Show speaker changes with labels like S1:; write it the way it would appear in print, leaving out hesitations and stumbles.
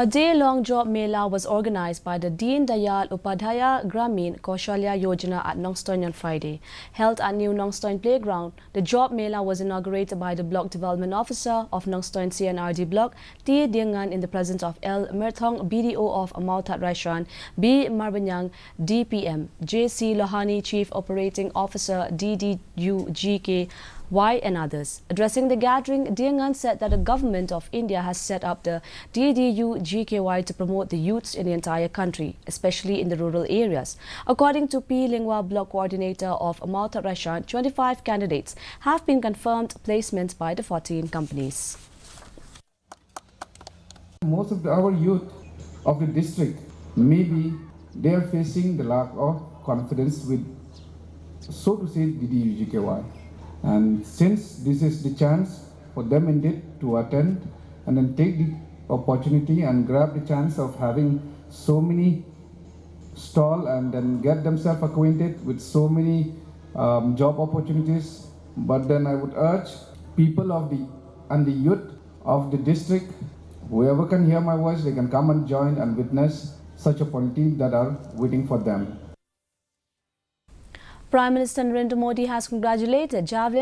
S1: A day-long job mela was organized by the Deen Dayal Upadhyaya Gramin Kaushalya Yojana at Nongstoin on Friday. Held at New Nongstoin Playground, the job mela was inaugurated by the Block Development Officer of Nongstoin CNRD Block, T. Diengan, in the presence of L. Merthong, BDO of Amautat Raishan, B. Marbanyang, DPM, J.C. Lohani, Chief Operating Officer, DDU-GK, Y and others. Addressing the gathering, Diengan said that the government of India has set up the DDU-GKY to promote the youths in the entire country, especially in the rural areas. According to P. Lingwa, block coordinator of Amautat Raishan, 25 candidates have been confirmed placements by the 14 companies.
S2: Most of our youth of the district, maybe they are facing the lack of confidence with, so to say, DDU-GKY. And since this is the chance for them indeed to attend and then take the opportunity and grab the chance of having so many stall and then get themselves acquainted with so many job opportunities. But then I would urge people of the youth of the district, whoever can hear my voice, they can come and join and witness such opportunities that are waiting for them.
S1: Prime Minister Narendra Modi has congratulated javelin